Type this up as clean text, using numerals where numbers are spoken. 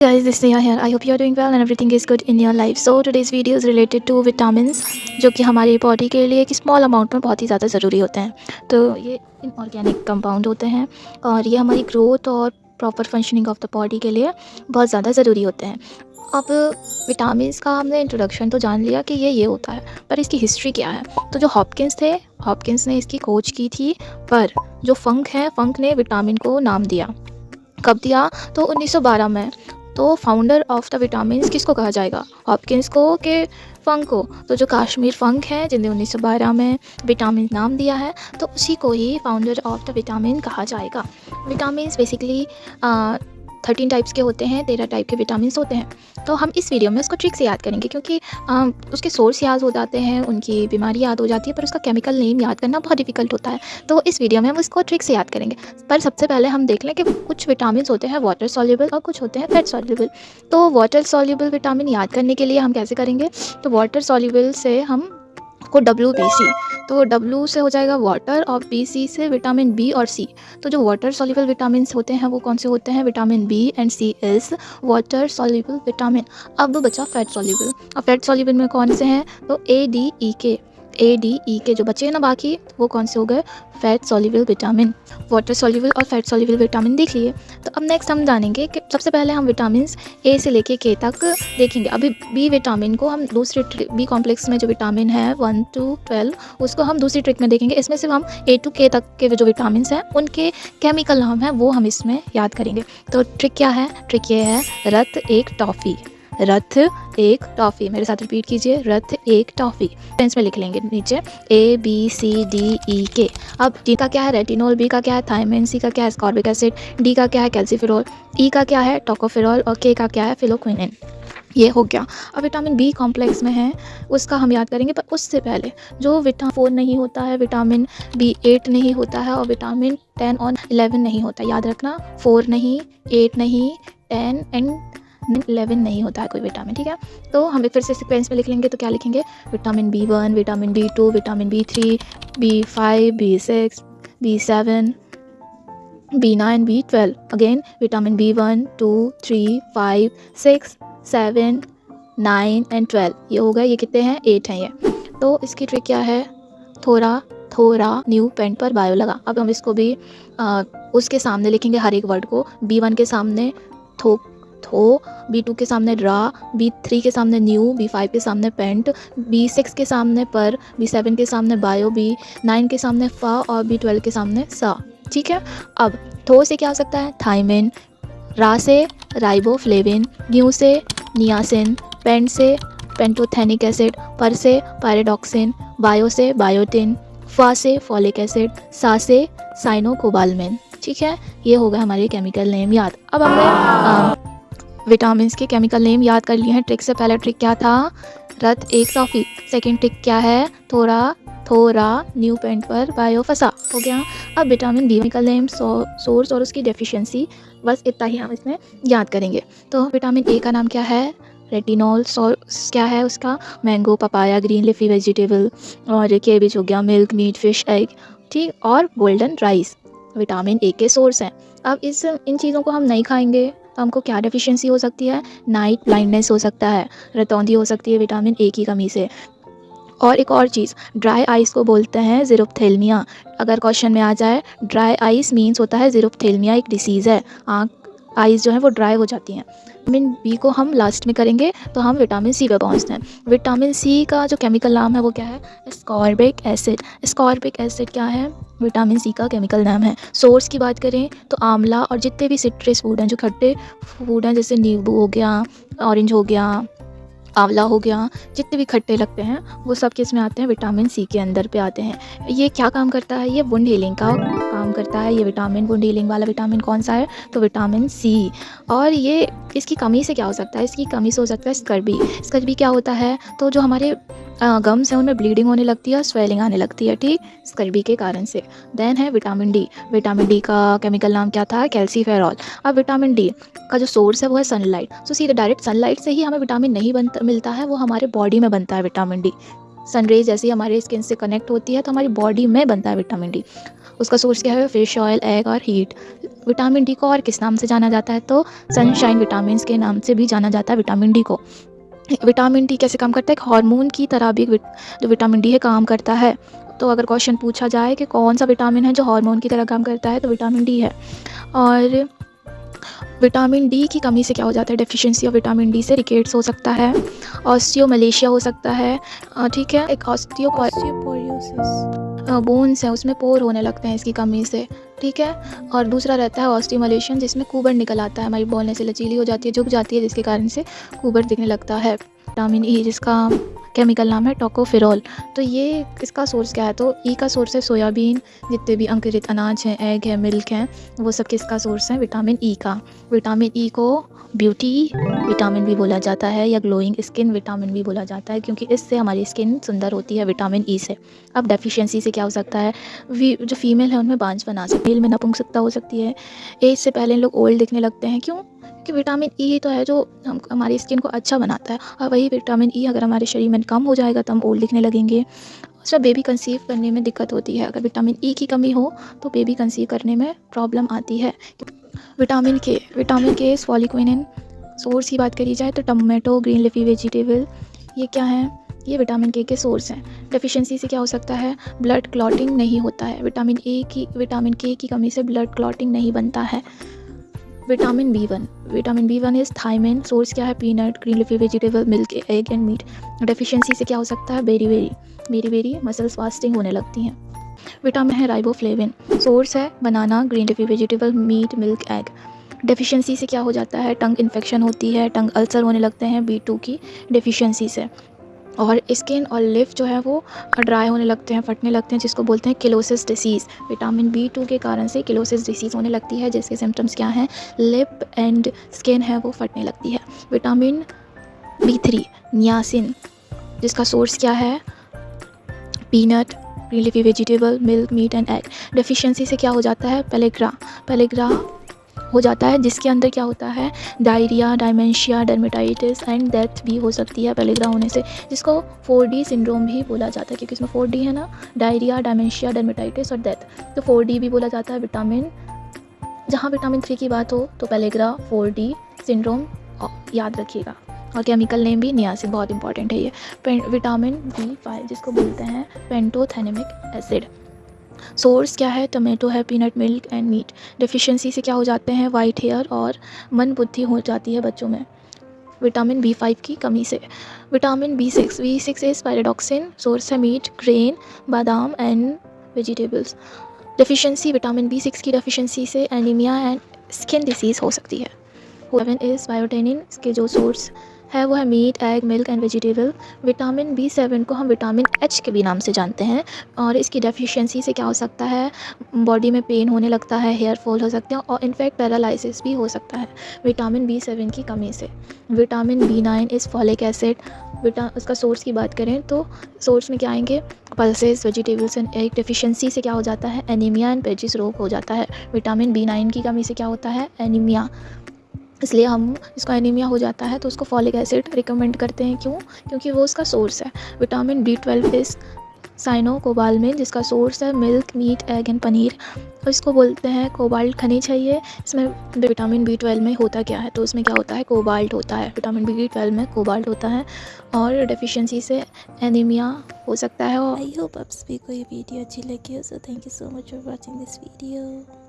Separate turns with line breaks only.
Guys, this is Neha here. I hope you are doing well and everything is good in your life. So today's video is related to vitamins, जो कि हमारी body के लिए एक small amount में बहुत ही ज़्यादा ज़रूरी होते हैं। तो ये इनऑर्गेनिक कंपाउंड होते हैं और ये हमारी ग्रोथ और proper functioning of the body के लिए बहुत ज़्यादा ज़रूरी होते हैं। अब विटामिन्स का हमने इंट्रोडक्शन तो जान लिया कि ये होता है, पर इसकी हिस्ट्री क्या है। तो जो हॉपकिंस थे, हॉपकिंस ने इसकी खोज की थी, पर जो फंक ने विटामिन को नाम दिया। कब दिया? तो 1912 में। तो फाउंडर ऑफ द विटामिन्स किसको कहा जाएगा? हॉपकिंस को कि फंक को? तो जो कश्मीर फंक है जिन्हें 1912 में विटामिन नाम दिया है, तो उसी को ही फाउंडर ऑफ द विटामिन कहा जाएगा। विटामिन्स बेसिकली 13 टाइप्स के होते हैं, 13 टाइप के विटामिन्स होते हैं। तो हम इस वीडियो में उसको ट्रिक से याद करेंगे, क्योंकि उसके सोर्स याद हो जाते हैं, उनकी बीमारी याद हो जाती है, पर उसका केमिकल नेम याद करना बहुत डिफिकल्ट होता है। तो इस वीडियो में हम उसको ट्रिक से याद करेंगे। पर सबसे पहले हम देख लें कि कुछ विटामिन होते हैं वाटर सॉल्युबल और कुछ होते हैं फैट सॉल्युबल। तो वाटर सॉल्युबल विटामिन याद करने के लिए हम कैसे करेंगे? तो वाटर सॉल्युबल से हम को WBC, तो W से हो जाएगा वाटर और BC से विटामिन B और C। तो जो वाटर सॉल्युबल विटामिन होते हैं वो कौन से होते हैं? Vitamin B and C is water soluble vitamin. अब बचा फैट सॉल्युबल। अब फैट सॉल्युबल में कौन से हैं? तो A D E के जो बचे हैं ना बाकी, वो कौन से हो गए? Fat soluble vitamin. Water soluble और फैट सॉल्युबल विटामिन देख लिए। तो अब नेक्स्ट हम जानेंगे कि सबसे पहले हम विटामिन A से लेके K तक देखेंगे। अभी B विटामिन को हम दूसरे B कॉम्प्लेक्स में जो विटामिन है 1 to 12, उसको हम दूसरी ट्रिक में देखेंगे। इसमें सिर्फ हम A to K तक के जो विटामिन हैं उनके केमिकल नाम हैं वो हम इसमें याद करेंगे। तो ट्रिक क्या है? ट्रिक ये है, रथ एक टॉफ़ी। रथ एक टॉफ़ी, मेरे साथ रिपीट कीजिए, रथ एक टॉफ़ी। पेंस में लिख लेंगे नीचे ABCDEK। अब D का क्या है? रेटिनॉल। B का क्या है? थायमिन। C का क्या है? Ascorbic acid. D का क्या है? कैल्सीफेरॉल। E का क्या है? टोकोफेरॉल। और K का क्या है? फिलोक्विनिन। ये हो गया। अब विटामिन B कॉम्प्लेक्स में है, उसका हम याद करेंगे, पर उससे पहले जो विटामिन 4 नहीं होता है, विटामिन B8 नहीं होता है और विटामिन 10 और 11 नहीं होता। याद रखना, 4 नहीं, 8 नहीं, 10 एंड 11 नहीं होता है कोई विटामिन, ठीक है। तो हम फिर से सीक्वेंस में लिख लेंगे। तो क्या लिखेंगे? Vitamin B1, vitamin B2, vitamin B3, B5, B6, B7, B9, B12। Again vitamin B1, 2, 3, 5, 6, 7, 9 and 12। ये हो गए, ये कितने हैं? 8 हैं ये। तो इसकी ट्रिक क्या है? थोड़ा न्यू पेंट पर बायो लगा। अब हम इसको भी उसके सामने लिखेंगे हर एक वर्ड को। B1 के सामने थो, B2 के सामने रा, B3 के सामने न्यू, B5 के सामने पेंट, B6 के सामने पर, B7 के सामने बायो, B9 के सामने फा और B12 के सामने सा, ठीक है। अब थो से क्या हो सकता है? थायमिन। रा से राइबोफ्लेविन। न्यू से नियासिन। पेंट से पेंटोथेनिक एसिड। पर से पायरिडॉक्सिन। बायो से बायोटिन। फा से फॉलिक एसिड। सा से साइनोकोबालमिन, ठीक है। ये हो गया हमारे केमिकल नेम याद। अब हमने विटामिन्स के केमिकल नेम याद कर लिए हैं। ट्रिक से पहला ट्रिक क्या था? रथ एक टॉफ़ी। सेकंड ट्रिक क्या है? थोड़ा न्यू पेंट पर बायो फसा, हो गया। अब vitamin B chemical name, source और उसकी डेफिशिएंसी, बस इतना ही हम इसमें याद करेंगे। तो विटामिन A का नाम क्या है? रेटिनॉल। सोर्स क्या है उसका? Mango, papaya, green leafy vegetable, और केबेज हो गया, मिल्क, मीट, फिश, एग, ठीक, और गोल्डन राइस विटामिन A के सोर्स हैं। अब इन चीज़ों को हम नहीं खाएंगे तो हमको क्या डेफिशिएंसी हो सकती है? नाइट ब्लाइंडनेस हो सकता है, रतौंधी हो सकती है विटामिन A की कमी से। और एक और चीज़, ड्राई आइस को बोलते हैं ज़ीरोफ्थेल्मिया। अगर क्वेश्चन में आ जाए, ड्राई आइस मीन्स होता है ज़ीरोफ्थेल्मिया, एक डिसीज़ है, आइस जो है वो ड्राई हो जाती हैं। विटामिन B को हम लास्ट में करेंगे, तो हम विटामिन C पे पहुंचते हैं। विटामिन C का जो केमिकल नाम है वो क्या है? Ascorbic acid. एस्कॉर्बिक एसिड क्या है? विटामिन C का केमिकल नाम है। सोर्स की बात करें तो आंवला और जितने भी सिट्रस फूड हैं, जो खट्टे फूड हैं, जैसे नींबू हो गया, ऑरेंज हो गया, आंवला हो गया, जितने भी खट्टे लगते हैं वो सब किस में आते हैं? विटामिन C के अंदर पे आते हैं। ये क्या काम करता है? ये वुंड हीलिंग का काम करता है। ये विटामिन, वुंड हीलिंग वाला विटामिन कौन सा है? तो विटामिन C। और ये इसकी कमी से क्या हो सकता है? इसकी कमी से हो सकता है स्कर्वी। स्कर्वी क्या होता है? तो जो हमारे गम्स हैं उनमें ब्लीडिंग होने लगती है, स्वेलिंग आने लगती है, ठीक, स्कर्वी के कारण से। देन है विटामिन D। विटामिन D का केमिकल नाम क्या था? कैल्सीफेरॉल। अब विटामिन D का जो सोर्स है वो है सनलाइट। सो सीधे डायरेक्ट सनलाइट से ही हमें विटामिन नहीं मिलता है, वो हमारे बॉडी में बनता है विटामिन D। सनरेज जैसे ही हमारे स्किन से कनेक्ट होती है तो हमारी बॉडी में बनता है विटामिन डी। उसका सोर्स क्या है? फिश ऑयल, एग और हीट। विटामिन डी को और किस नाम से जाना जाता है? तो सनशाइन विटामिन्स के नाम से भी जाना जाता है विटामिन डी को। विटामिन डी कैसे काम करता है? एक हार्मोन की तरह भी जो विटामिन डी है काम करता है। तो अगर क्वेश्चन पूछा जाए कि कौन सा विटामिन है जो हार्मोन की तरह काम करता है, तो विटामिन डी है। और विटामिन डी की कमी से क्या हो जाता है? डेफिशिएंसी ऑफ विटामिन डी से रिकेट्स हो सकता है, ऑस्टियोमलेशिया हो सकता है, ठीक है। एक ऑस्टियोपोरोसिस, बोन्स है उसमें पोर होने लगते हैं इसकी कमी से, ठीक है। और दूसरा रहता है ऑस्टियोमलेशन, जिसमें कुबर निकल आता है, हमारी बोन ऐसे लचीली हो जाती है, झुक जाती है, जिसके कारण से कुबर दिखने लगता है। विटामिन ई जिसका केमिकल नाम है टोकोफेरोल। तो ये इसका सोर्स क्या है? तो ई का सोर्स है सोयाबीन, जितने भी अंकुरित अनाज हैं, एग है, मिल्क हैं, वो सब किसका सोर्स है? विटामिन ई का। विटामिन ई को ब्यूटी विटामिन भी बोला जाता है या ग्लोइंग स्किन विटामिन भी बोला जाता है, क्योंकि इससे हमारी स्किन सुंदर होती है विटामिन ई से। अब डेफिशिएंसी से क्या हो सकता है? जो फीमेल है उनमें बांझपन आ सकता है, मेल में नपुंसकता हो सकती है, एज से पहले लोग ओल्ड दिखने लगते हैं। क्यों? कि विटामिन ई तो है जो हमारी स्किन को अच्छा बनाता है, और वही विटामिन ई अगर हमारे शरीर में कम हो जाएगा तो हम ओल्ड दिखने लगेंगे। सब बेबी कंसीव करने में दिक्कत होती है, अगर विटामिन ई की कमी हो तो बेबी कंसीव करने में प्रॉब्लम आती है। विटामिन के फॉलिक्विनिन सोर्स की बात करी जाए तो टमाटो, ग्रीन लीफी वेजिटेबल, ये क्या है? ये विटामिन के सोर्स हैं। डेफिशिएंसी से क्या हो सकता है? ब्लड क्लॉटिंग नहीं होता है, विटामिन के की कमी से ब्लड क्लॉटिंग नहीं बनता है। Vitamin B one is thiamine, source क्या है? Peanut, green leafy vegetable, milk, egg and meat. Deficiency से क्या हो सकता है? बेरी मसल्स फास्टिंग होने लगती हैं। विटामिन है राइबोफ्लेविन, सोर्स है banana, green leafy vegetable, meat, milk, egg. Deficiency से क्या हो जाता है? टंग इन्फेक्शन होती है, टंग अल्सर होने लगते हैं B2 की डेफिशिएंसी से। और स्किन और लिप जो है वो ड्राई होने लगते हैं, फटने लगते हैं, जिसको बोलते हैं किलोसिस डिसीज़। विटामिन B2 के कारण से किलोसिस डिसीज़ होने लगती है, जिसके सिम्टम्स क्या हैं? लिप एंड स्किन है वो फटने लगती है। विटामिन B3 नियासिन, जिसका सोर्स क्या है? Peanut, green leafy vegetable, milk, meat and egg. Deficiency से क्या हो जाता है? पेलेग्रा हो जाता है, जिसके अंदर क्या होता है? डायरिया, डायमेंशिया, डर्मेटाइटिस एंड डेथ भी हो सकती है पेलेग्रा होने से, जिसको 4D सिंड्रोम भी बोला जाता है, क्योंकि इसमें 4D है ना, डायरिया, डायमेंशिया, डर्मेटाइटिस और डेथ। तो 4D भी बोला जाता है विटामिन। जहाँ विटामिन 3 की बात हो तो पेलेग्रा, 4D सिंड्रोम याद रखिएगा। और केमिकल नेम भी नियासिन, बहुत इंपॉर्टेंट है ये। विटामिन B5 जिसको बोलते हैं पेंटोथेनेमिक एसिड, सोर्स क्या है? टमेटो है, peanut, milk and meat. Deficiency से क्या हो जाते हैं? वाइट हेयर और मन बुद्धि हो जाती है बच्चों में विटामिन B5 की कमी से। Vitamin B6 is pyridoxine, source है मीट, ग्रेन, बादाम and vegetables. Deficiency vitamin B6 की डेफिशिएंसी से एनीमिया एंड स्किन डिसीज़ हो सकती है। 7 इज़ बायोटेनिन, इसके जो सोर्स है वो है meat, egg, milk and vegetable. Vitamin B7 को हम विटामिन H के भी नाम से जानते हैं, और इसकी डेफिशिएंसी से क्या हो सकता है? बॉडी में पेन होने लगता है, हेयर फॉल हो सकते हैं, और इनफैक्ट पैरालिसिस भी हो सकता है विटामिन B7 की कमी से। Vitamin B9 is folic acid. उसका सोर्स की बात करें तो सोर्स में क्या आएंगे? Pulses, vegetables and egg. Deficiency से क्या हो जाता है? एनीमिया एंड पेचिस रोग हो जाता है। विटामिन B9 की कमी से क्या होता है? एनीमिया, इसलिए हम इसको एनीमिया हो जाता है तो उसको फॉलिक एसिड रिकमेंड करते हैं। क्यों? क्योंकि वो उसका सोर्स है। विटामिन B12 इज़ साइनोकोबाल्मिन, जिसका सोर्स है milk, meat, egg and paneer. और इसको बोलते हैं कोबाल्ट खनिज है ये। इसमें विटामिन B12 में होता क्या है? तो उसमें क्या होता है? कोबाल्ट होता है। विटामिन B12 में कोबाल्ट होता है, और डेफिशिएंसी से एनीमिया हो सकता है।
आई होप आप सभी को ये वीडियो अच्छी लगी हो। So thank you so much for watching this video.